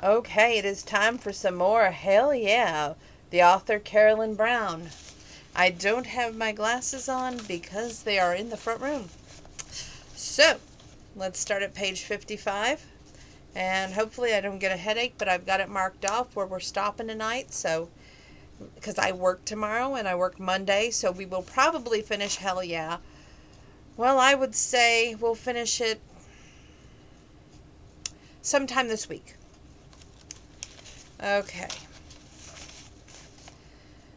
Okay, it is time for some more Hell Yeah, the author Carolyn Brown. I don't have my glasses on because they are in the front room. So, let's start at page 55. And hopefully I don't get a headache, but I've got it marked off where we're stopping tonight. So, because I work tomorrow and I work Monday, so we will probably finish Hell Yeah. Well, I would say we'll finish it sometime this week. Okay.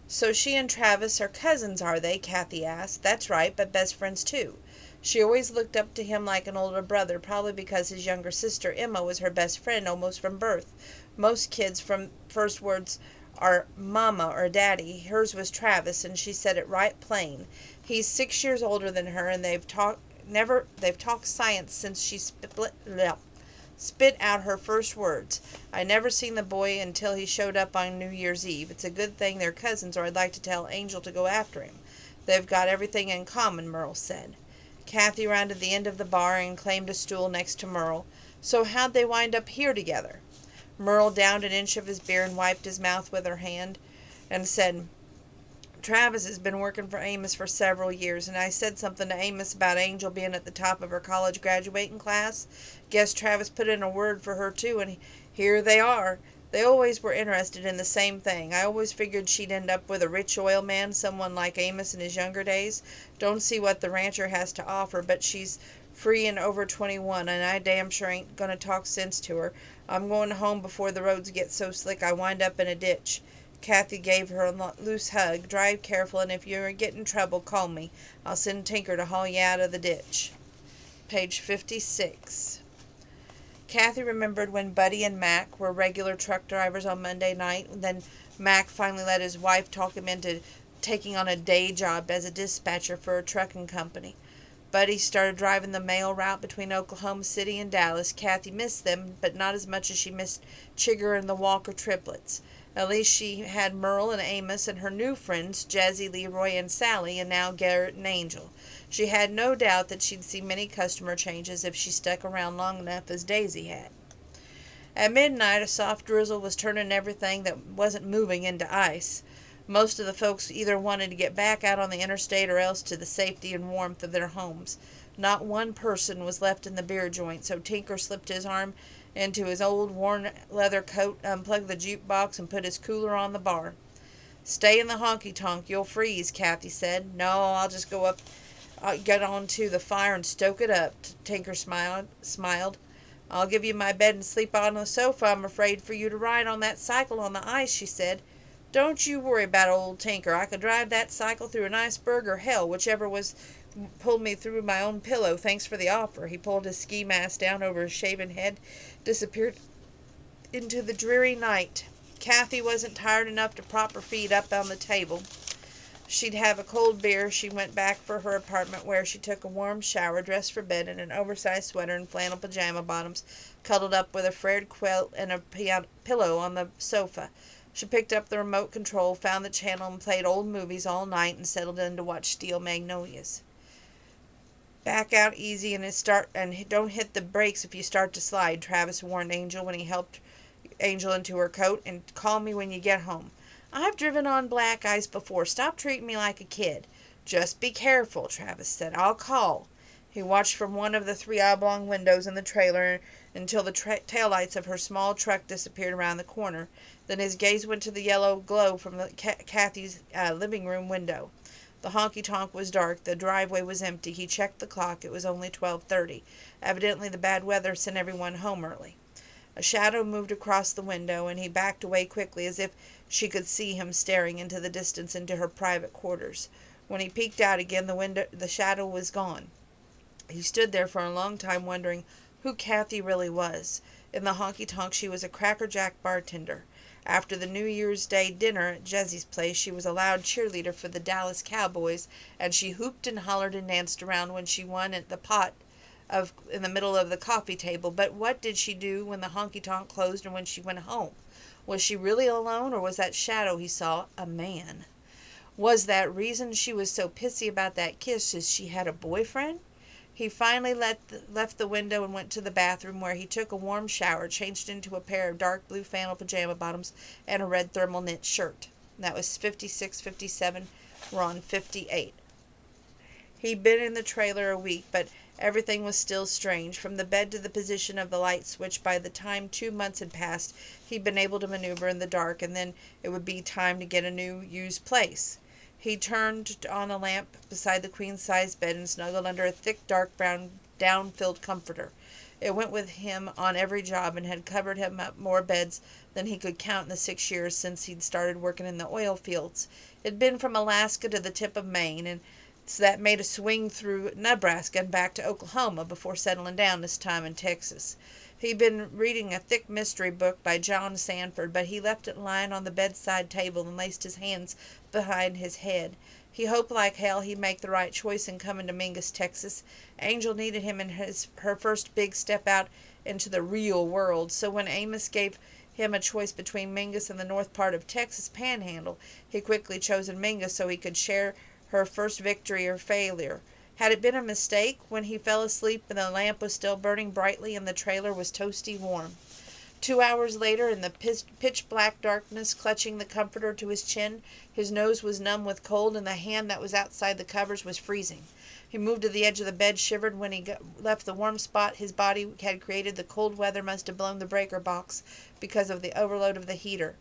So she and Travis are cousins, are they? Kathy asked. That's right, but best friends too. She always looked up to him like an older brother, probably because his younger sister Emma was her best friend almost from birth. Most kids' from first words are mama or daddy. Hers was Travis, and she said it right plain. He's 6 years older than her, and they've talked science since she spit out her first words. I never seen the boy until he showed up on New Year's Eve. It's a good thing they're cousins, or I'd like to tell Angel to go after him. They've got everything in common, Merle said. Kathy rounded the end of the bar and claimed a stool next to Merle. So how'd they wind up here together? Merle downed an inch of his beer and wiped his mouth with her hand and said, Travis has been working for Amos for several years, and I said something to Amos about Angel being at the top of her college graduating class. Guess Travis put in a word for her, too, and here they are. They always were interested in the same thing. I always figured she'd end up with a rich oil man, someone like Amos in his younger days. Don't see what the rancher has to offer, but she's free and over 21, and I damn sure ain't going to talk sense to her. I'm going home before the roads get so slick I wind up in a ditch. Kathy gave her a loose hug. Drive careful, and if you get in trouble, call me. I'll send Tinker to haul you out of the ditch. Page 56. Kathy remembered when Buddy and Mac were regular truck drivers on Monday night. Then Mac finally let his wife talk him into taking on a day job as a dispatcher for a trucking company. Buddy started driving the mail route between Oklahoma City and Dallas. Kathy missed them, but not as much as she missed Chigger and the Walker triplets. At least she had Merle and Amos and her new friends, Jazzy, Leroy, and Sally, and now Garrett and Angel. She had no doubt that she'd see many customer changes if she stuck around long enough as Daisy had. At midnight, a soft drizzle was turning everything that wasn't moving into ice. Most of the folks either wanted to get back out on the interstate or else to the safety and warmth of their homes. Not one person was left in the beer joint, so Tinker slipped his arm into his old worn leather coat, unplugged the jukebox, and put his cooler on the bar. Stay in the honky-tonk, you'll freeze, Kathy said. No, I'll just go up, get on to the fire and stoke it up. Tinker smiled. I'll give you my bed and sleep on the sofa. I'm afraid for you to ride on that cycle on the ice, she said. Don't you worry about old Tinker. I could drive that cycle through an iceberg or hell, whichever was pulled me through my own pillow. Thanks for the offer. He pulled his ski mask down over his shaven head, disappeared into the dreary night. Kathy wasn't tired enough to prop her feet up on the table. She'd have a cold beer. She went back for her apartment, where she took a warm shower, dressed for bed in an oversized sweater and flannel pajama bottoms, cuddled up with a frayed quilt and a pillow on the sofa. She picked up the remote control, found the channel, and played old movies all night, and settled in to watch Steel Magnolias. Back out easy and don't hit the brakes if you start to slide, Travis warned Angel when he helped Angel into her coat, and call me when you get home. I've driven on black ice before. Stop treating me like a kid. Just be careful, Travis said. I'll call. He watched from one of the 3 oblong windows in the trailer until the taillights of her small truck disappeared around the corner. Then his gaze went to the yellow glow from Kathy's living room window. The honky-tonk was dark. The driveway was empty. He checked the clock. It was only 12:30. Evidently the bad weather sent everyone home early. A shadow moved across the window, and he backed away quickly as if she could see him staring into the distance into her private quarters. When he peeked out again, the shadow was gone. He stood there for a long time wondering who Kathy really was. In the honky-tonk she was a crackerjack bartender. After the New Year's Day dinner at Jesse's place, she was a loud cheerleader for the Dallas Cowboys, and she hooped and hollered and danced around when she won at the pot in the middle of the coffee table. But what did she do when the honky-tonk closed and when she went home? Was she really alone, or was that shadow he saw a man? Was that reason she was so pissy about that kiss, is she had a boyfriend? He finally left the window and went to the bathroom, where he took a warm shower, changed into a pair of dark blue flannel pajama bottoms, and a red thermal knit shirt. That was 56, 57. We're on 58. He'd been in the trailer a week, but everything was still strange. From the bed to the position of the light switch, by the time 2 months had passed, he'd been able to maneuver in the dark, and then it would be time to get a new, used place. He turned on a lamp beside the queen-size bed and snuggled under a thick, dark brown, down-filled comforter. It went with him on every job and had covered him up more beds than he could count in the 6 years since he'd started working in the oil fields. It'd been from Alaska to the tip of Maine, and so that made a swing through Nebraska and back to Oklahoma before settling down this time in Texas. He'd been reading a thick mystery book by John Sanford, but he left it lying on the bedside table and laced his hands behind his head. He hoped like hell he'd make the right choice in coming to Mingus, Texas. Angel needed him in her first big step out into the real world, so when Amos gave him a choice between Mingus and the north part of Texas Panhandle, he quickly chosen Mingus so he could share her first victory or failure. Had it been a mistake when he fell asleep and the lamp was still burning brightly and the trailer was toasty warm? 2 hours later, in the pitch-black darkness, clutching the comforter to his chin, his nose was numb with cold and the hand that was outside the covers was freezing. He moved to the edge of the bed, shivered when he left the warm spot his body had created. The cold weather must have blown the breaker box because of the overload of the heater.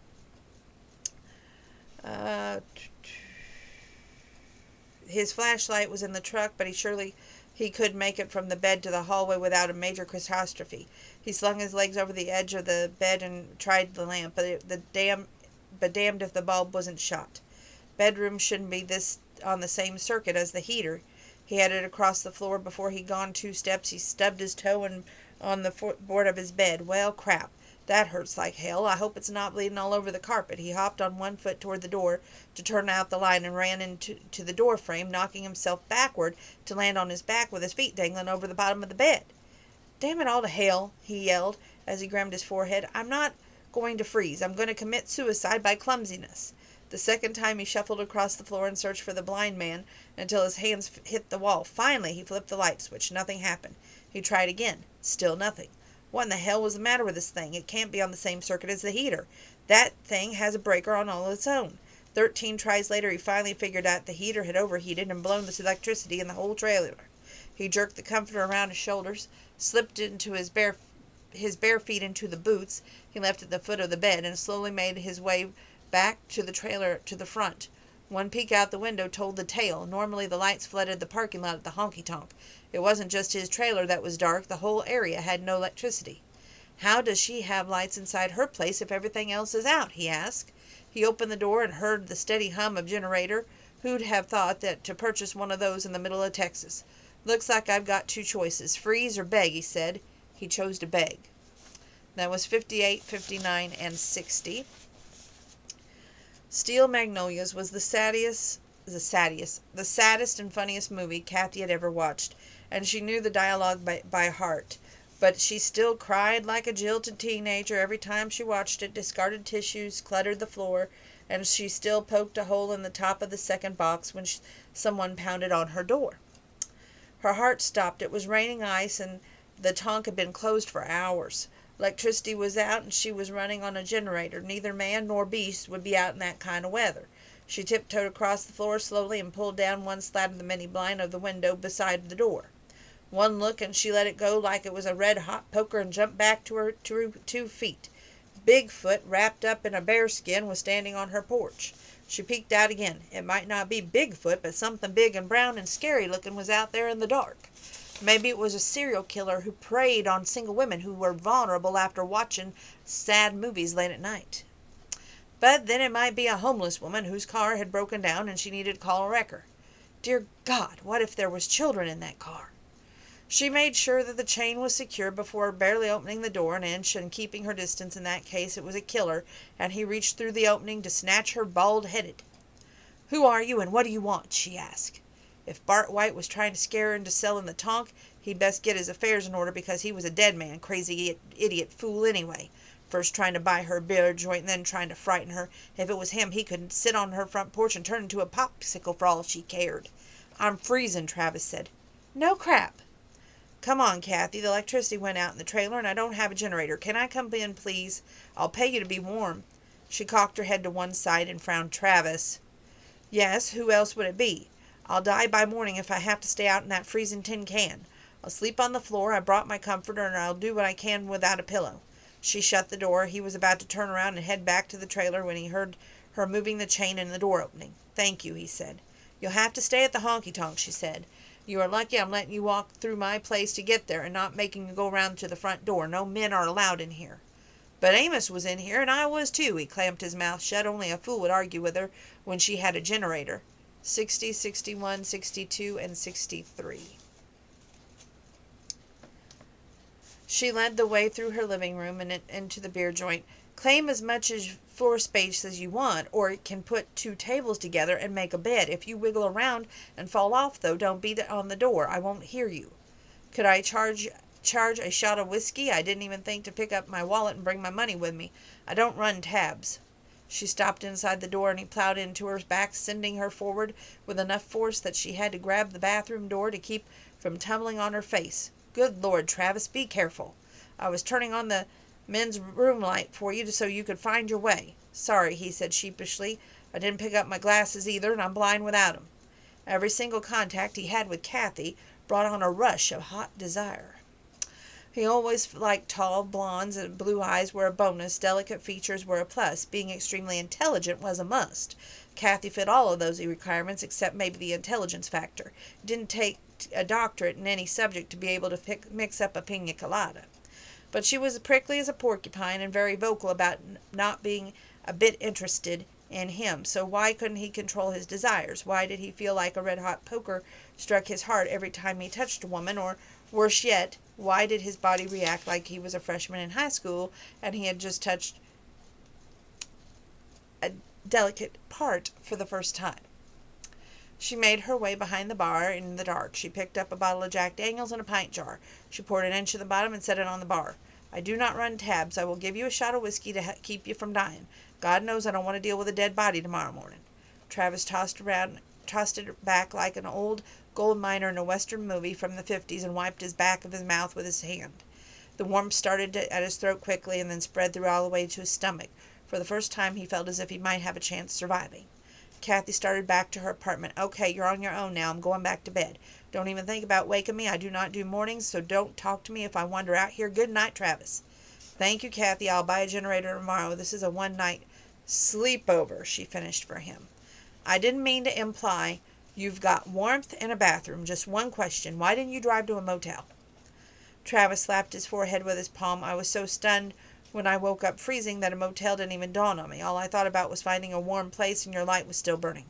His flashlight was in the truck, but he could make it from the bed to the hallway without a major catastrophe. He slung his legs over the edge of the bed and tried the lamp, but damned if the bulb wasn't shot. Bedroom shouldn't be on the same circuit as the heater. He headed across the floor. Before he'd gone 2 steps, he stubbed his toe on the footboard of his bed. Well, crap. That hurts like hell. I hope it's not bleeding all over the carpet. He hopped on one foot toward the door to turn out the light and ran into the door frame, knocking himself backward to land on his back with his feet dangling over the bottom of the bed. Damn it all to hell, he yelled as he grimmed his forehead. I'm not going to freeze. I'm going to commit suicide by clumsiness. The second time he shuffled across the floor and searched for the blind man until his hands hit the wall. Finally, he flipped the light switch. Nothing happened. He tried again. Still nothing. What in the hell was the matter with this thing? It can't be on the same circuit as the heater. That thing has a breaker on all its own. 13 tries later, he finally figured out the heater had overheated and blown the electricity in the whole trailer. He jerked the comforter around his shoulders, slipped into his bare feet into the boots he left at the foot of the bed, and slowly made his way back to the trailer to the front. One peek out the window told the tale. Normally the lights flooded the parking lot at the honky-tonk. It wasn't just his trailer that was dark. The whole area had no electricity. How does she have lights inside her place if everything else is out? He asked. He opened the door and heard the steady hum of generator. Who'd have thought that to purchase one of those in the middle of Texas? Looks like I've got 2 choices, freeze or beg, he said. He chose to beg. That was 58, 59, and 60. Steel Magnolias was the saddest and funniest movie Kathy had ever watched, and she knew the dialogue by heart. But she still cried like a jilted teenager every time she watched it, discarded tissues, cluttered the floor, and she still poked a hole in the top of the second box when someone pounded on her door. Her heart stopped. It was raining ice, and the tonk had been closed for hours. Electricity was out, and she was running on a generator. Neither man nor beast would be out in that kind of weather. She tiptoed across the floor slowly and pulled down one slat of the mini blind of the window beside the door. One look, and she let it go like it was a red-hot poker and jumped back to her 2 feet. Bigfoot, wrapped up in a bearskin, was standing on her porch. She peeked out again. It might not be Bigfoot, but something big and brown and scary-looking was out there in the dark. Maybe it was a serial killer who preyed on single women who were vulnerable after watching sad movies late at night. But then it might be a homeless woman whose car had broken down and she needed to call a wrecker. Dear God, what if there was children in that car? She made sure that the chain was secure before barely opening the door an inch and keeping her distance. In that case, it was a killer, and he reached through the opening to snatch her bald-headed. Who are you and what do you want? She asked. If Bart White was trying to scare her into selling the tonk, he'd best get his affairs in order because he was a dead man, crazy idiot fool anyway. First trying to buy her a beer joint and then trying to frighten her. If it was him, he could sit on her front porch and turn into a popsicle for all she cared. I'm freezing, Travis said. No crap. Come on, Kathy. The electricity went out in the trailer, and I don't have a generator. Can I come in, please? I'll pay you to be warm." She cocked her head to one side and frowned. "Travis." "Yes, who else would it be? I'll die by morning if I have to stay out in that freezing tin can. I'll sleep on the floor. I brought my comforter, and I'll do what I can without a pillow." She shut the door. He was about to turn around and head back to the trailer when he heard her moving the chain and the door opening. "Thank you," he said. "You'll have to stay at the honky-tonk," she said. "You are lucky I'm letting you walk through my place to get there and not making you go round to the front door. No men are allowed in here." "But Amos was in here, and I was too." He clamped his mouth shut. Only a fool would argue with her when she had a generator. 60, 61, 62, and 63. She led the way through her living room and into the beer joint. "Claim as much floor space as you want, or it can put two tables together and make a bed. If you wiggle around and fall off, though, don't beat it on the door. I won't hear you." "Could I charge a shot of whiskey? I didn't even think to pick up my wallet and bring my money with me. I don't run tabs." She stopped inside the door, and he plowed into her back, sending her forward with enough force that she had to grab the bathroom door to keep from tumbling on her face. "Good Lord, Travis, be careful. I was turning on the men's room light for you so you could find your way." "Sorry," he said sheepishly. "I didn't pick up my glasses either, and I'm blind without 'em." Every single contact he had with Kathy brought on a rush of hot desire. He always liked tall blondes, and blue eyes were a bonus. Delicate features were a plus. Being extremely intelligent was a must. Kathy fit all of those requirements except maybe the intelligence factor. It didn't take a doctorate in any subject to be able to mix up a pina colada. But she was prickly as a porcupine and very vocal about not being a bit interested in him. So why couldn't he control his desires? Why did he feel like a red-hot poker struck his heart every time he touched a woman? Or, worse yet, why did his body react like he was a freshman in high school and he had just touched a delicate part for the first time? She made her way behind the bar in the dark. She picked up a bottle of Jack Daniels and a pint jar. She poured an inch of the bottom and set it on the bar. "I do not run tabs. I will give you a shot of whiskey to keep you from dying. God knows I don't want to deal with a dead body tomorrow morning." Travis tossed it back like an old gold miner in a western movie from the 50s and wiped his back of his mouth with his hand. The warmth started at his throat quickly and then spread through all the way to his stomach. For the first time he felt as if he might have a chance surviving. Kathy started back to her apartment. "Okay, you're on your own now. I'm going back to bed. Don't even think about waking me. I do not do mornings, so don't talk to me if I wander out here. Good night, Travis." "Thank you, Kathy. I'll buy a generator tomorrow. This is a one-night sleepover," she finished for him. "I didn't mean to imply. You've got warmth and a bathroom. Just one question. Why didn't you drive to a motel?" Travis slapped his forehead with his palm. "I was so stunned when I woke up freezing that a motel didn't even dawn on me. All I thought about was finding a warm place, and your light was still burning."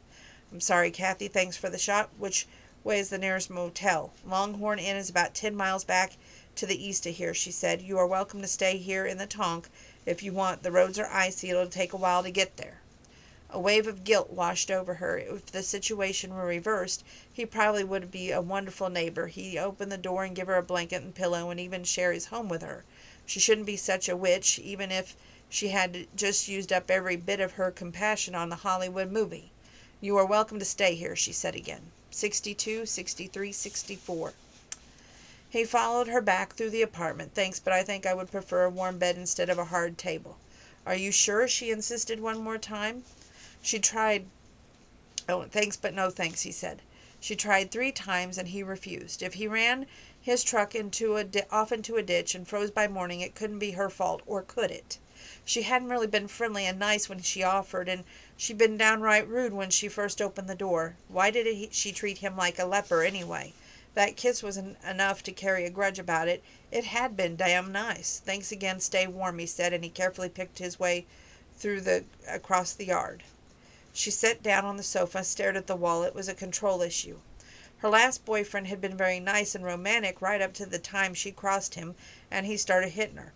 "I'm sorry, Kathy. Thanks for the shot. Which way is the nearest motel?" "Longhorn Inn is about 10 miles back to the east of here," she said. "You are welcome to stay here in the tonk if you want. The roads are icy. It'll take a while to get there." A wave of guilt washed over her. If the situation were reversed, he probably would be a wonderful neighbor. He'd open the door and give her a blanket and pillow and even share his home with her. She shouldn't be such a witch, even if she had just used up every bit of her compassion on the Hollywood movie. "You are welcome to stay here," she said again. 62, 63, 64. He followed her back through the apartment. "Thanks, but I think I would prefer a warm bed instead of a hard table." "Are you sure?" she insisted one more time. She tried. "Oh, thanks, but no thanks," he said. She tried 3 times, and he refused. If he ran his truck off into a ditch and froze by morning, it couldn't be her fault, or could it? She hadn't really been friendly and nice when she offered, and she'd been downright rude when she first opened the door. Why did she treat him like a leper, anyway? That kiss wasn't enough to carry a grudge about it. It had been damn nice. "Thanks again. Stay warm," he said, and he carefully picked his way across the yard. She sat down on the sofa, stared at the wall. It was a control issue. Her last boyfriend had been very nice and romantic right up to the time she crossed him and he started hitting her.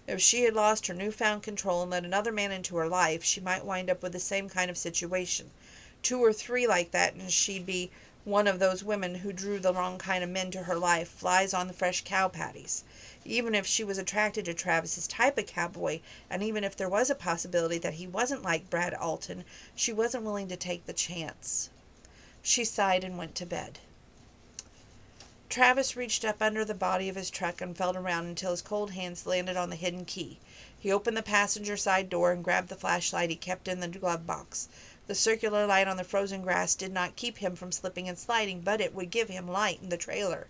If she had lost her newfound control and let another man into her life, she might wind up with the same kind of situation. 2 or 3 like that, and she'd be one of those women who drew the wrong kind of men to her life, flies on the fresh cow patties. Even if she was attracted to Travis's type of cowboy, and even if there was a possibility that he wasn't like Brad Alton, she wasn't willing to take the chance. She sighed and went to bed. Travis reached up under the body of his truck and felt around until his cold hands landed on the hidden key. He opened the passenger side door and grabbed the flashlight he kept in the glove box. The circular light on the frozen grass did not keep him from slipping and sliding, but it would give him light in the trailer,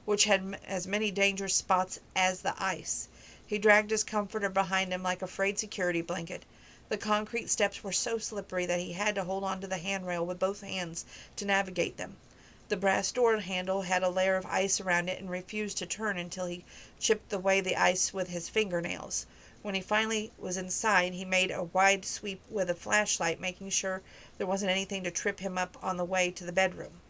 which had as many dangerous spots as the ice. He dragged his comforter behind him like a frayed security blanket. The concrete steps were so slippery that he had to hold on to the handrail with both hands to navigate them. The brass door handle had a layer of ice around it and refused to turn until he chipped away the ice with his fingernails. When he finally was inside, he made a wide sweep with a flashlight, making sure there wasn't anything to trip him up on the way to the bedroom.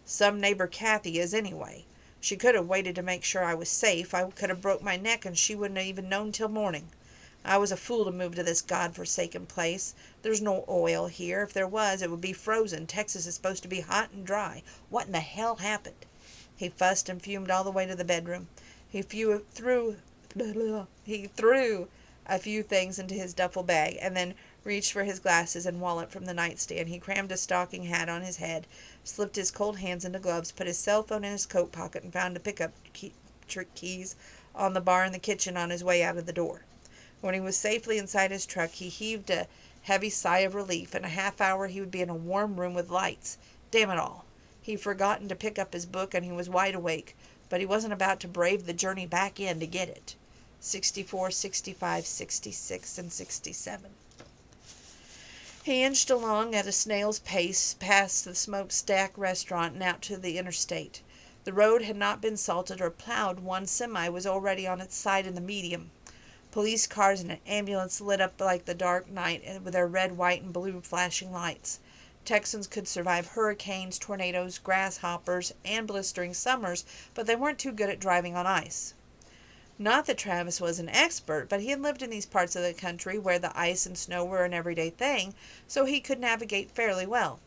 Some neighbor Kathy is, anyway. She could have waited to make sure I was safe. I could have broke my neck and she wouldn't have even known till morning. I was a fool to move to this God-forsaken place. There's no oil here. If there was, it would be frozen. Texas is supposed to be hot and dry. What in the hell happened? He fussed and fumed all the way to the bedroom. He threw a few things into his duffel bag and then reached for his glasses and wallet from the nightstand. He crammed a stocking hat on his head, slipped his cold hands into gloves, put his cell phone in his coat pocket, and found the pickup keys on the bar in the kitchen on his way out of the door. When he was safely inside his truck, he heaved a heavy sigh of relief. In a half hour, he would be in a warm room with lights. Damn it all. He'd forgotten to pick up his book, and he was wide awake, but he wasn't about to brave the journey back in to get it. 64, 65, 66, and 67. He inched along at a snail's pace past the Smokestack restaurant and out to the interstate. The road had not been salted or plowed. One semi was already on its side in the medium. Police cars and an ambulance lit up like the dark night with their red, white, and blue flashing lights. Texans could survive hurricanes, tornadoes, grasshoppers, and blistering summers, but they weren't too good at driving on ice. Not that Travis was an expert, but he had lived in these parts of the country where the ice and snow were an everyday thing, so he could navigate fairly well.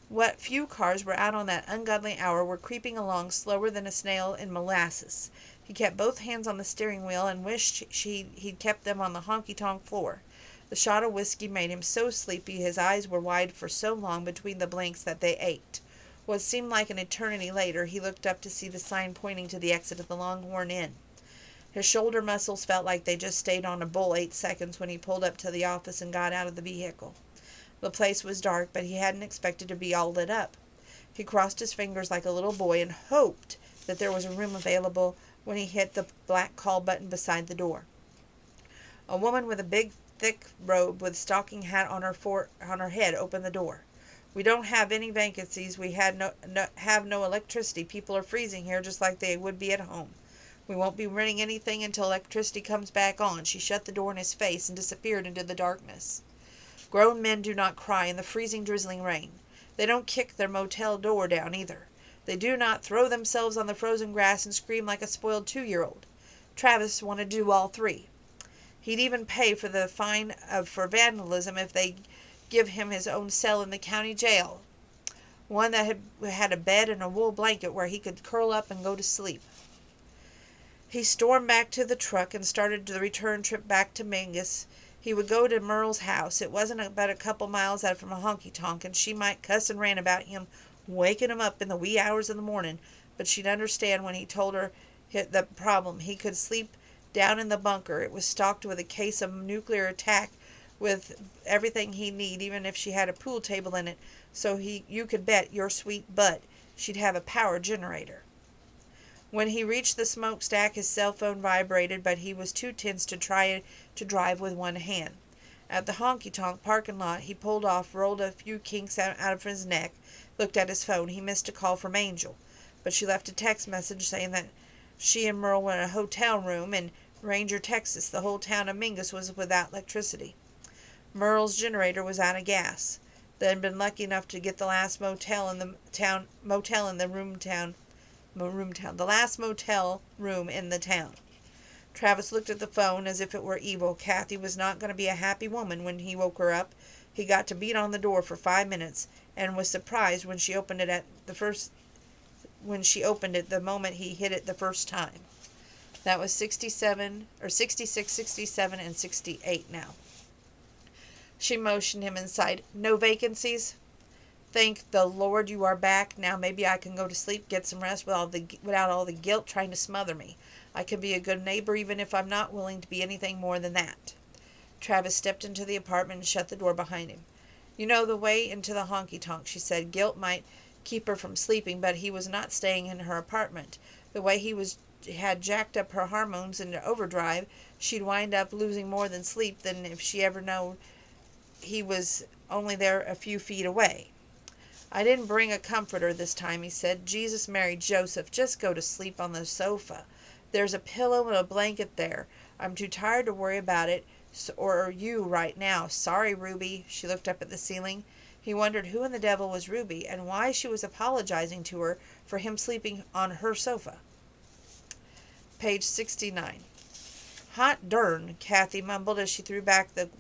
What few cars were out on that ungodly hour were creeping along slower than a snail in molasses. He kept both hands on the steering wheel and wished he'd kept them on the honky-tonk floor. The shot of whiskey made him so sleepy his eyes were wide for so long between the blinks that they ached. What seemed like an eternity later, he looked up to see the sign pointing to the exit of the Longhorn Inn. His shoulder muscles felt like they just stayed on a bull 8 seconds when he pulled up to the office and got out of the vehicle. The place was dark, but he hadn't expected to be all lit up. He crossed his fingers like a little boy and hoped that there was a room available when he hit the black call button beside the door. A woman with a big, thick robe with a stocking hat on her head opened the door. "We don't have any vacancies. We have no electricity. People are freezing here just like they would be at home. We won't be renting anything until electricity comes back on." She shut the door in his face and disappeared into the darkness. Grown men do not cry in the freezing, drizzling rain. They don't kick their motel door down either. They do not throw themselves on the frozen grass and scream like a spoiled 2-year-old. Travis wanted to do all three. He'd even pay for the fine for vandalism if they give him his own cell in the county jail, one that had a bed and a wool blanket where he could curl up and go to sleep. He stormed back to the truck and started the return trip back to Mingus. He would go to Merle's house. It wasn't but a couple miles out from a honky-tonk, and she might cuss and rant about him waking him up in the wee hours of the morning, but she'd understand when he told her the problem. He could sleep down in the bunker. It was stocked with a case of nuclear attack with everything he'd need, even if she had a pool table in it, so you could bet your sweet butt she'd have a power generator. When he reached the smokestack, his cell phone vibrated, but he was too tense to try to drive with one hand. At the honky-tonk parking lot, he pulled off, rolled a few kinks out of his neck, looked at his phone. He missed a call from Angel, but she left a text message saying that she and Merle were in a hotel room in Ranger, Texas. The whole town of Mingus was without electricity. Merle's generator was out of gas. They had been lucky enough to get the last motel in the town. Travis looked at the phone as if it were evil. Kathy was not going to be a happy woman when he woke her up. He got to beat on the door for 5 minutes and was surprised when she opened it the moment he hit it the first time. That was 66, 67, and 68 now. She motioned him inside. "No vacancies?" Thank the Lord you are back. Now maybe I can go to sleep, get some rest without all the guilt trying to smother me. I can be a good neighbor even if I'm not willing to be anything more than that. Travis stepped into the apartment and shut the door behind him. You know the way into the honky-tonk, she said. Guilt might keep her from sleeping, but he was not staying in her apartment. The way had jacked up her hormones into overdrive, she'd wind up losing more than sleep than if she ever known he was only there a few feet away. I didn't bring a comforter this time, he said. Jesus, Mary, Joseph, just go to sleep on the sofa. There's a pillow and a blanket there. I'm too tired to worry about it or you right now. Sorry, Ruby. She looked up at the ceiling. He wondered who in the devil was Ruby and why she was apologizing to her for him sleeping on her sofa. Page 69. Hot dern, Kathy mumbled as she threw back the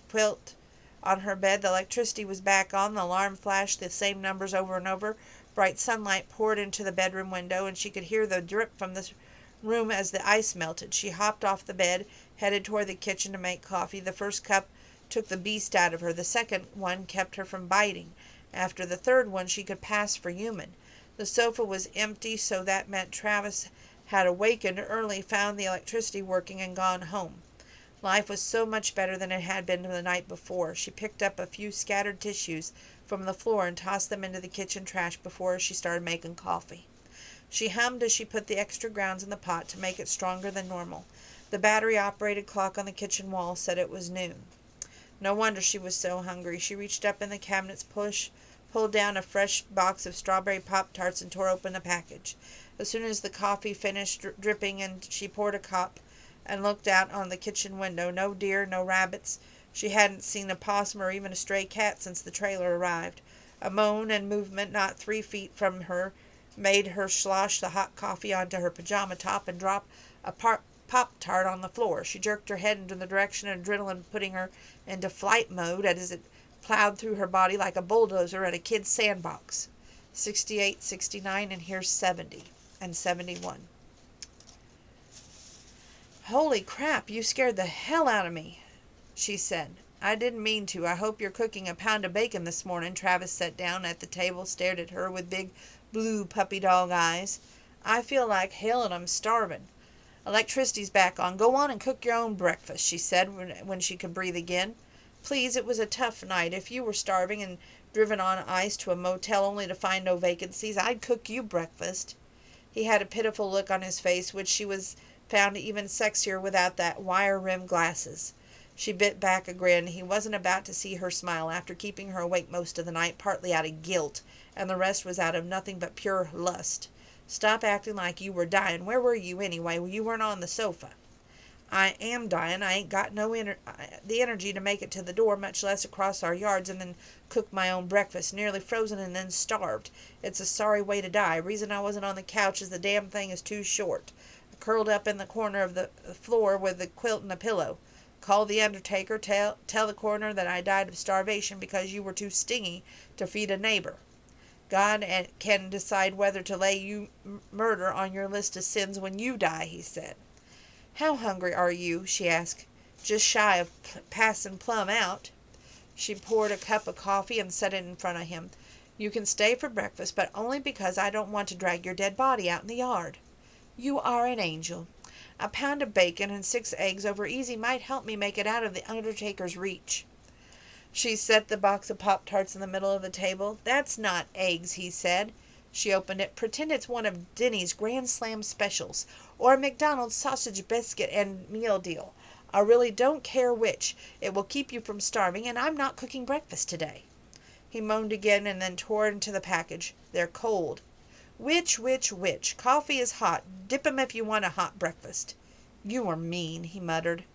quilt on her bed. The electricity was back on. The alarm flashed the same numbers over and over. Bright sunlight poured into the bedroom window, and she could hear the drip from the room as the ice melted. She hopped off the bed, headed toward the kitchen to make coffee. The first cup took the beast out of her. The second one kept her from biting. After the third one, she could pass for human. The sofa was empty, so that meant Travis had awakened early, found the electricity working, and gone home. Life was so much better than it had been the night before. She picked up a few scattered tissues from the floor and tossed them into the kitchen trash before she started making coffee. She hummed as she put the extra grounds in the pot to make it stronger than normal. The battery-operated clock on the kitchen wall said it was noon. No wonder she was so hungry. She reached up in the cabinets, pulled down a fresh box of strawberry Pop-Tarts, and tore open the package. As soon as the coffee finished dripping, and she poured a cup and looked out on the kitchen window. No deer, no rabbits. She hadn't seen a possum or even a stray cat since the trailer arrived. A moan and movement not 3 feet from her made her slosh the hot coffee onto her pajama top and drop a Pop-Tart on the floor. She jerked her head into the direction of adrenaline, putting her into flight mode as it plowed through her body like a bulldozer at a kid's sandbox. 68, 69, and here's 70 and 71. Holy crap, you scared the hell out of me, she said. I didn't mean to. I hope you're cooking a pound of bacon this morning. Travis sat down at the table, stared at her with big blue puppy dog eyes. I feel like hell and I'm starving. Electricity's back on. Go on and cook your own breakfast, she said when she could breathe again. Please, it was a tough night. If you were starving and driven on ice to a motel only to find no vacancies, I'd cook you breakfast. He had a pitiful look on his face, which she was found even sexier without that wire-rimmed glasses. She bit back a grin. He wasn't about to see her smile after keeping her awake most of the night, partly out of guilt, and the rest was out of nothing but pure lust. Stop acting like you were dying. Where were you anyway? You weren't on the sofa. I am dying. I ain't got the energy to make it to the door, much less across our yards and then cook my own breakfast. Nearly frozen and then starved. It's a sorry way to die. Reason I wasn't on the couch is the damn thing is too short. Curled up in the corner of the floor with the quilt and a pillow. Call the undertaker. Tell the coroner that I died of starvation because you were too stingy to feed a neighbor. God can decide whether to lay you murder on your list of sins when you die, he said. How hungry are you? She asked. Just shy of passing plumb out. She poured a cup of coffee and set it in front of him. You can stay for breakfast, but only because I don't want to drag your dead body out in the yard. You are an angel. A pound of bacon and 6 eggs over easy might help me make it out of the undertaker's reach. She set the box of Pop-Tarts in the middle of the table. That's not eggs, he said. She opened it. Pretend it's one of Denny's Grand Slam specials, or a McDonald's sausage biscuit and meal deal. I really don't care which. It will keep you from starving, and I'm not cooking breakfast today. He moaned again and then tore into the package. They're cold. Which? Coffee is hot. Dip 'em if you want a hot breakfast. You are mean, he muttered.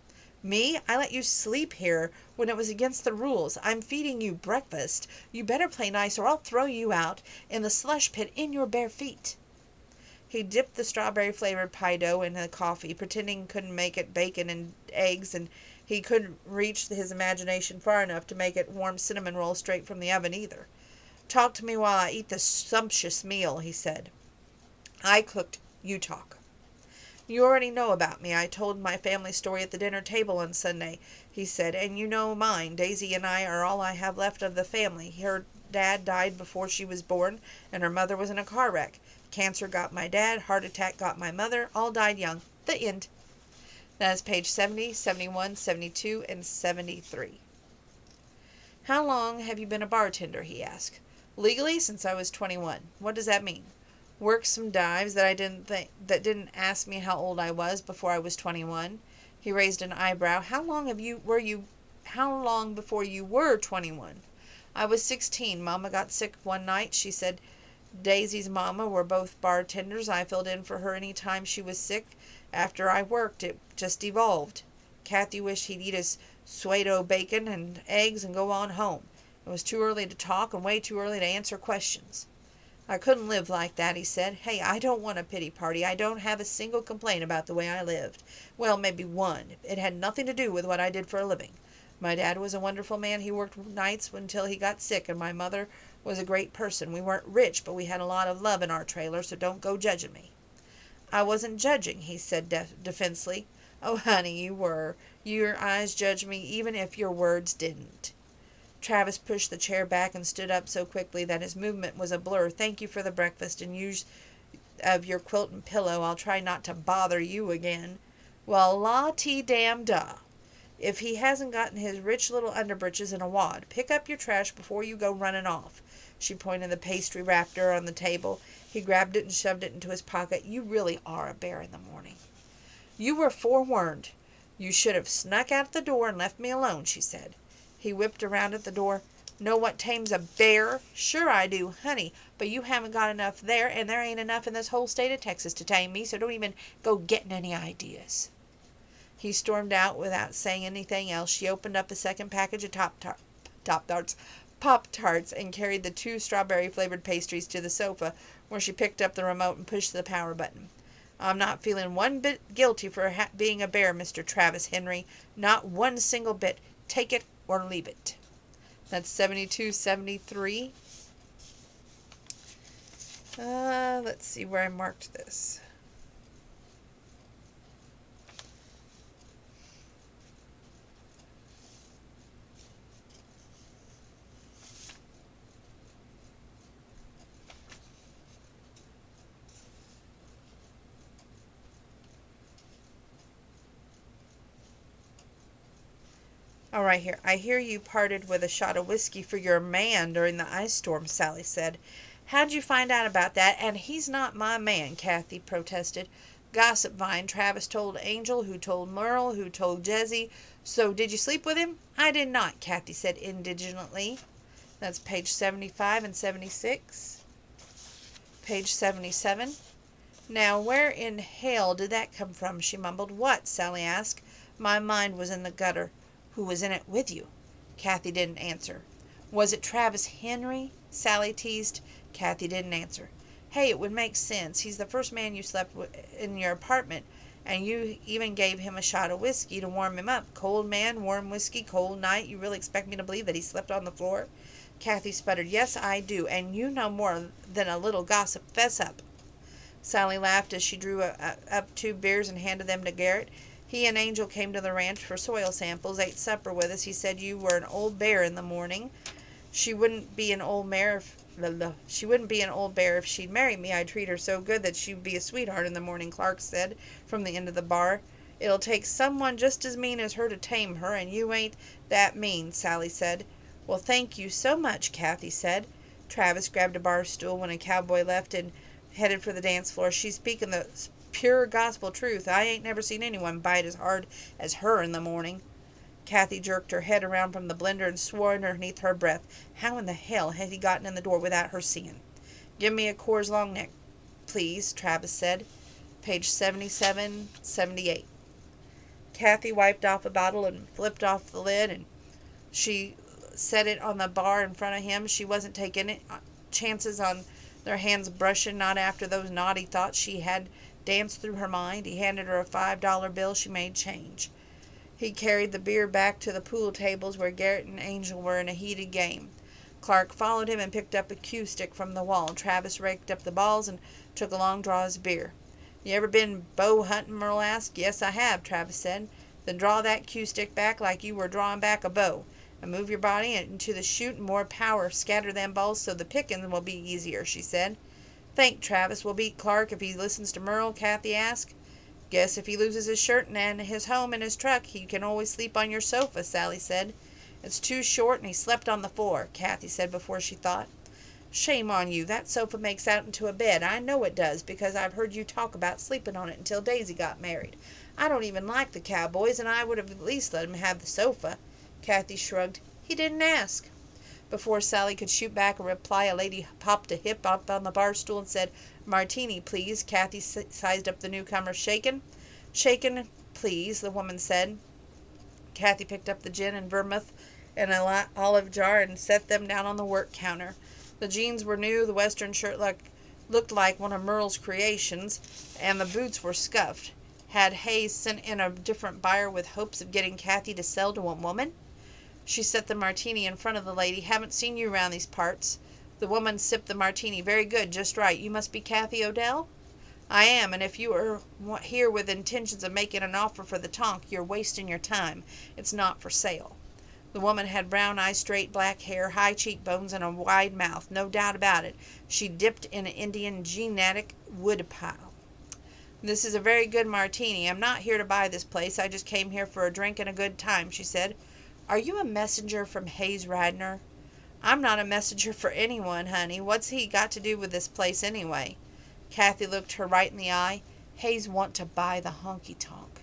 Me? I let you sleep here when it was against the rules. I'm feeding you breakfast. You better play nice or I'll throw you out in the slush pit in your bare feet. He dipped the strawberry-flavored pie dough in the coffee, pretending he couldn't make it bacon and eggs, and he couldn't reach his imagination far enough to make it warm cinnamon roll straight from the oven either. Talk to me while I eat this sumptuous meal, he said. I cooked. You talk. You already know about me. I told my family story at the dinner table on Sunday, he said, and you know mine. Daisy and I are all I have left of the family. Her dad died before she was born, and her mother was in a car wreck. Cancer got my dad, heart attack got my mother, all died young. The end. That is page 70, 71, 72, and 73. How long have you been a bartender? He asked. Legally, since I was 21. What does that mean? Worked some dives that didn't ask me how old I was before I was 21. He raised an eyebrow. How long before you were 21? I was 16. Mama got sick one night. She said Daisy's mama were both bartenders. I filled in for her any time she was sick. After I worked, it just evolved. Kathy wished he'd eat his suedo bacon and eggs and go on home. It was too early to talk and way too early to answer questions. I couldn't live like that, he said. Hey, I don't want a pity party. I don't have a single complaint about the way I lived. Well, maybe one. It had nothing to do with what I did for a living. My dad was a wonderful man. He worked nights until he got sick, and my mother was a great person. We weren't rich, but we had a lot of love in our trailer, so don't go judging me. I wasn't judging, he said defensively. Oh, honey, you were. Your eyes judged me, even if your words didn't. Travis pushed the chair back and stood up so quickly that his movement was a blur. Thank you for the breakfast and use of your quilt and pillow. I'll try not to bother you again. Well, la-ti-dam-da. If he hasn't gotten his rich little underbritches in a wad, pick up your trash before you go running off. She pointed the pastry wrapper on the table. He grabbed it and shoved it into his pocket. You really are a bear in the morning. You were forewarned. You should have snuck out the door and left me alone, she said. He whipped around at the door. Know what tames a bear? Sure I do, honey, but you haven't got enough there, and there ain't enough in this whole state of Texas to tame me, so don't even go getting any ideas. He stormed out without saying anything else. She opened up the second package of Pop-Tarts, and carried the 2 strawberry-flavored pastries to the sofa, where she picked up the remote and pushed the power button. I'm not feeling one bit guilty for being a bear, Mr. Travis Henry. Not one single bit. Take it or leave it. That's 72, 73. Let's see where I marked this. All right, here. I hear you parted with a shot of whiskey for your man during the ice storm, Sally said. How'd you find out about that? And he's not my man, Kathy protested. Gossip vine. Travis told Angel, who told Merle, who told Jesse. So did you sleep with him? I did not, Kathy said indignantly. That's page 75 and 76. Page 77. Now, where in hell did that come from? She mumbled. What? Sally asked. My mind was in the gutter. Who was in it with you? Kathy didn't answer. Was it Travis Henry? Sally teased. Kathy didn't answer. Hey, it would make sense. He's the first man you slept with in your apartment, and you even gave him a shot of whiskey to warm him up. Cold man, warm whiskey, cold night. You really expect me to believe that he slept on the floor? Kathy sputtered. Yes, I do, and you know more than a little gossip. Fess up. Sally laughed as she drew up 2 beers and handed them to Garrett. He and Angel came to the ranch for soil samples, ate supper with us. He said you were an old bear in the morning. She wouldn't be an old bear if she'd marry me. I'd treat her so good that she'd be a sweetheart in the morning, Clark said from the end of the bar. It'll take someone just as mean as her to tame her, and you ain't that mean, Sally said. Well, thank you so much, Kathy said. Travis grabbed a bar stool when a cowboy left and headed for the dance floor. She's speaking the pure gospel truth. I ain't never seen anyone bite as hard as her in the morning. Kathy jerked her head around from the blender and swore underneath her breath. How in the hell had he gotten in the door without her seeing? Give me a Coors long neck, please, Travis said. Page 77, 78. Kathy wiped off a bottle and flipped off the lid, and she set it on the bar in front of him. She wasn't taking chances on their hands brushing, not after those naughty thoughts she had danced through her mind. He handed her a $5 bill. She made change. He carried the beer back to the pool tables where Garrett and Angel were in a heated game. Clark followed him and picked up a cue stick from the wall. Travis raked up the balls and took a long draw of his beer. You ever been bow hunting? Merle asked. Yes, I have, Travis said. Then draw that cue stick back like you were drawing back a bow. and move your body into the chute and more power. Scatter them balls so the picking will be easier, she said. Think, Travis, we'll beat Clark if he listens to Merle, Kathy asked. Guess if he loses his shirt and his home and his truck, he can always sleep on your sofa, Sally said. It's too short and he slept on the floor, Kathy said before she thought. Shame on you. That sofa makes out into a bed. I know it does, because I've heard you talk about sleeping on it until Daisy got married. I don't even like the cowboys, and I would have at least let him have the sofa. Kathy shrugged. He didn't ask. Before Sally could shoot back a reply, a lady popped a hip up on the bar stool and said, Martini, please. Kathy sized up the newcomer. Shaken? Shaken, please, the woman said. Kathy picked up the gin and vermouth in an olive jar and set them down on the work counter. The jeans were new, the western shirt looked like one of Merle's creations, and the boots were scuffed. Had Hayes sent in a different buyer with hopes of getting Kathy to sell to a woman? She set the martini in front of the lady. Haven't seen you around these parts. The woman sipped the martini. Very good, just right. You must be Kathy Odell? I am, and if you are here with intentions of making an offer for the tonk, you're wasting your time. It's not for sale. The woman had brown eyes, straight black hair, high cheekbones, and a wide mouth. No doubt about it. She dipped in an Indian genetic woodpile. This is a very good martini. I'm not here to buy this place. I just came here for a drink and a good time, she said. Are you a messenger from Hayes Radnor? I'm not a messenger for anyone, honey. What's he got to do with this place anyway? Kathy looked her right in the eye. Hayes want to buy the honky-tonk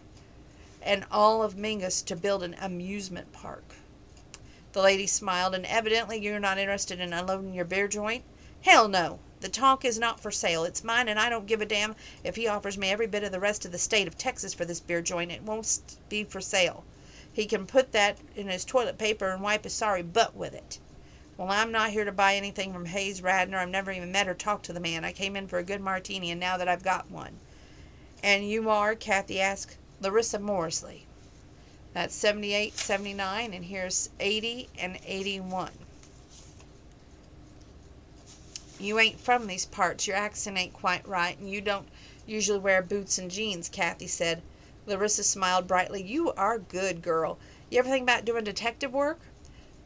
and all of Mingus to build an amusement park. The lady smiled. And evidently you're not interested in unloading your beer joint? Hell no. The tonk is not for sale. It's mine, and I don't give a damn if he offers me every bit of the rest of the state of Texas for this beer joint. It won't be for sale. He can put that in his toilet paper and wipe his sorry butt with it. Well, I'm not here to buy anything from Hayes Radnor. I've never even met or talked to the man. I came in for a good martini, and now that I've got one. And you are? Kathy asked. Larissa Morsley. That's 78, 79, and here's 80 and 81. You ain't from these parts. Your accent ain't quite right, and you don't usually wear boots and jeans, Kathy said. Larissa smiled brightly. You are a good girl. You ever think about doing detective work?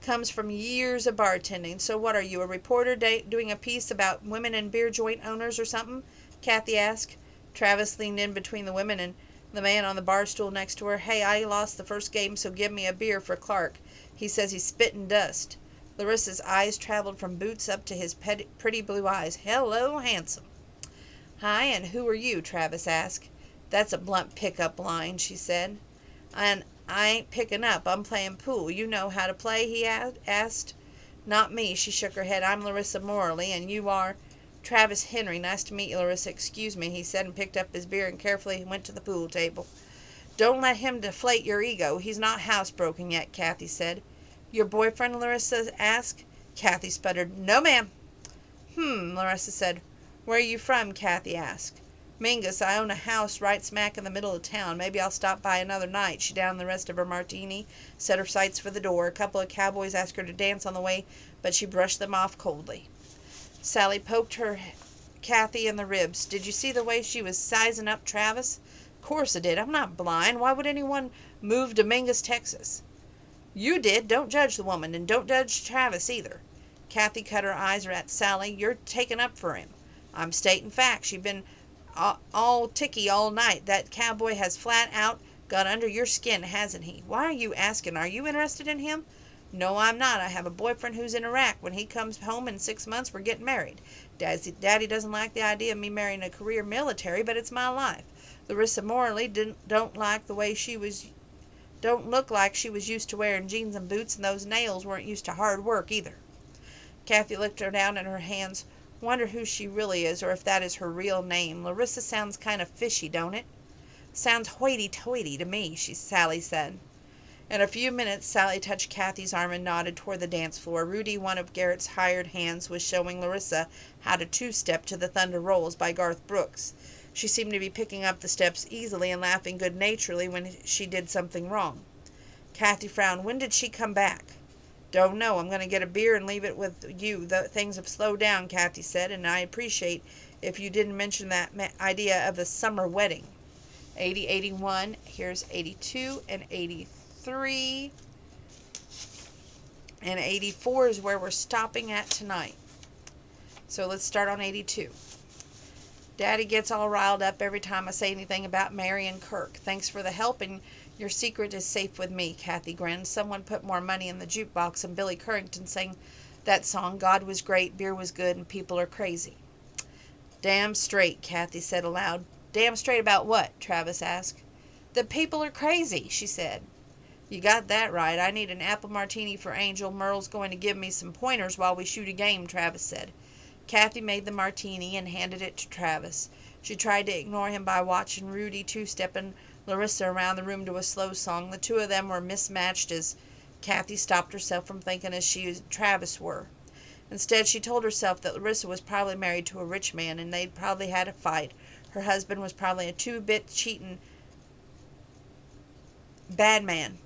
Comes from years of bartending. So what are you, a reporter doing a piece about women and beer joint owners or something? Kathy asked. Travis leaned in between the women and the man on the bar stool next to her. Hey, I lost the first game, so give me a beer for Clark. He says he's spitting dust. Larissa's eyes traveled from boots up to his pretty blue eyes. Hello, handsome. Hi, and who are you? Travis asked. That's a blunt pickup line, she said. And I ain't picking up. I'm playing pool. You know how to play? He asked. Not me, she shook her head. I'm Larissa Morley, and you are... Travis Henry. Nice to meet you, Larissa. Excuse me, he said, and picked up his beer and carefully went to the pool table. Don't let him deflate your ego. He's not housebroken yet, Kathy said. Your boyfriend? Larissa asked. Kathy sputtered. No, ma'am. Larissa said. Where are you from? Kathy asked. Mingus. I own a house right smack in the middle of town. Maybe I'll stop by another night. She downed the rest of her martini, set her sights for the door. A couple of cowboys asked her to dance on the way, but she brushed them off coldly. Sally poked her Kathy in the ribs. Did you see the way she was sizing up Travis? Course I did. I'm not blind. Why would anyone move to Mingus, Texas? You did. Don't judge the woman, and don't judge Travis either. Kathy cut her eyes at Sally. You're taking up for him. I'm stating facts. You've been all ticky all night. That cowboy has flat out got under your skin, hasn't he? Why are you asking? Are you interested in him? No, I'm not. I have a boyfriend who's in Iraq. When he comes home in 6 months, we're getting married. Daddy doesn't like the idea of me marrying a career military, but it's my life. Larissa Morley don't look like she was used to wearing jeans and boots, and those nails weren't used to hard work either. Kathy looked her down at her hands. Wonder who she really is, or if that is her real name. Larissa sounds kind of fishy, don't it? Sounds hoity-toity to me, Sally said. In a few minutes, Sally touched Kathy's arm and nodded toward the dance floor. Rudy, one of Garrett's hired hands, was showing Larissa how to two-step to the Thunder Rolls by Garth Brooks. She seemed to be picking up the steps easily and laughing good-naturedly when she did something wrong. Kathy frowned. When did she come back? Don't know. I'm going to get a beer and leave it with you. Things have slowed down, Kathy said, and I appreciate if you didn't mention that idea of the summer wedding. 80, 81. Here's 82 and 83. And 84 is where we're stopping at tonight. So let's start on 82. Daddy gets all riled up every time I say anything about Mary and Kirk. Thanks for the help, and your secret is safe with me, Kathy grinned. Someone put more money in the jukebox, and Billy Currington sang that song, God was great, beer was good, and people are crazy. Damn straight, Kathy said aloud. Damn straight about what? Travis asked. The people are crazy, she said. You got that right. I need an apple martini for Angel. Merle's going to give me some pointers while we shoot a game, Travis said. Kathy made the martini and handed it to Travis. She tried to ignore him by watching Rudy two-stepping Larissa around the room to a slow song. The two of them were mismatched as Kathy stopped herself from thinking as she and Travis were. Instead, she told herself that Larissa was probably married to a rich man and they'd probably had a fight. Her husband was probably a two-bit cheating bad man,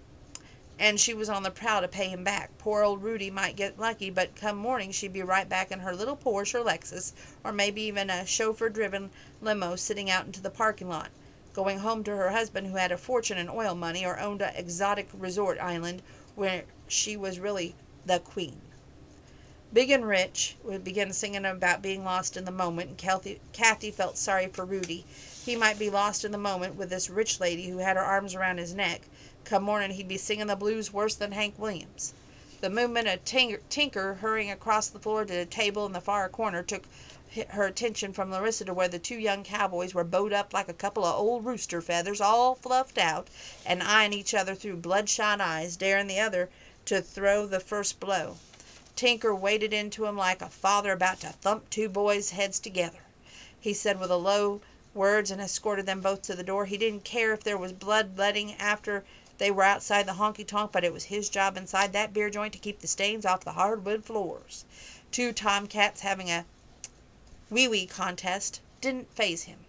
and she was on the prowl to pay him back. Poor old Rudy might get lucky, but come morning she'd be right back in her little Porsche or Lexus, or maybe even a chauffeur-driven limo sitting out into the parking lot, going home to her husband who had a fortune in oil money or owned an exotic resort island where she was really the queen. Big and Rich would begin singing about being lost in the moment, and Kathy felt sorry for Rudy. He might be lost in the moment with this rich lady who had her arms around his neck. Come morning, he'd be singing the blues worse than Hank Williams. The movement of Tinker hurrying across the floor to the table in the far corner took her attention from Larissa to where the two young cowboys were bowed up like a couple of old rooster feathers, all fluffed out, and eyeing each other through bloodshot eyes, daring the other to throw the first blow. Tinker waded into him like a father about to thump two boys' heads together. He said with a low words and escorted them both to the door. He didn't care if there was bloodletting after they were outside the honky-tonk, but it was his job inside that beer joint to keep the stains off the hardwood floors. Two tomcats having a wee-wee contest didn't faze him.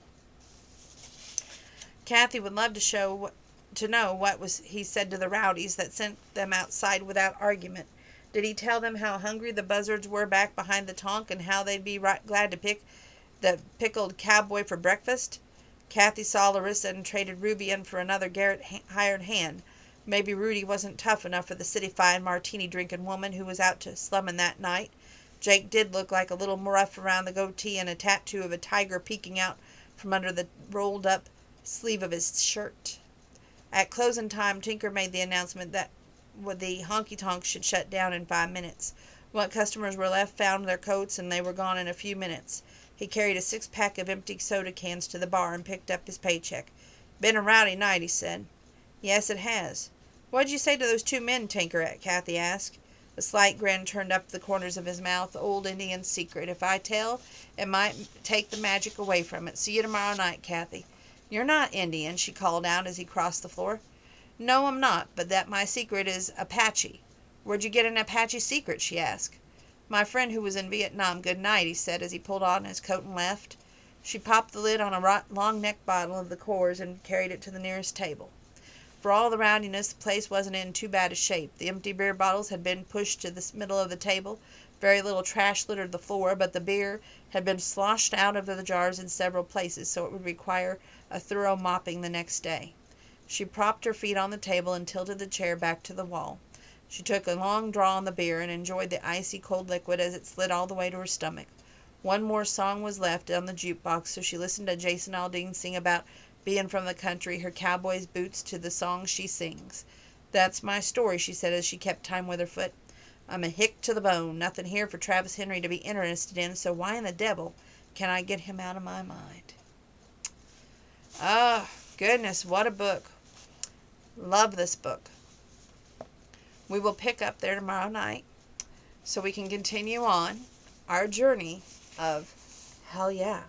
Kathy would love to know what he said to the rowdies that sent them outside without argument. Did he tell them how hungry the buzzards were back behind the tonk and how they'd be glad to pick the pickled cowboy for breakfast? Kathy saw Larissa and traded Ruby in for another Garrett hired hand. Maybe Rudy wasn't tough enough for the city-fine martini-drinking woman who was out to slumming that night. Jake did look like a little rough around the goatee and a tattoo of a tiger peeking out from under the rolled-up sleeve of his shirt. At closing time, Tinker made the announcement that the honky-tonk should shut down in 5 minutes. What customers were left found their coats, and they were gone in a few minutes. He carried a 6-pack of empty soda cans to the bar and picked up his paycheck. Been a rowdy night, he said. Yes, it has. What'd you say to those two men, Tinker? Kathy asked. A slight grin turned up the corners of his mouth. Old Indian secret. If I tell, it might take the magic away from it. See you tomorrow night, Kathy. You're not Indian, she called out as he crossed the floor. No, I'm not, but that my secret is Apache. Where'd you get an Apache secret? She asked. My friend who was in Vietnam. Good night, he said as he pulled on his coat and left. She popped the lid on a long-necked bottle of the Coors and carried it to the nearest table. For all the rowdiness, the place wasn't in too bad a shape. The empty beer bottles had been pushed to the middle of the table. Very little trash littered the floor, but the beer had been sloshed out of the jars in several places, so it would require a thorough mopping the next day. She propped her feet on the table and tilted the chair back to the wall. She took a long draw on the beer and enjoyed the icy cold liquid as it slid all the way to her stomach. One more song was left on the jukebox, so she listened to Jason Aldean sing about being from the country, her cowboy's boots to the song she sings. That's my story, she said as she kept time with her foot. I'm a hick to the bone. Nothing here for Travis Henry to be interested in, so why in the devil can I get him out of my mind? Oh, goodness, what a book. Love this book. We will pick up there tomorrow night so we can continue on our journey of hell yeah.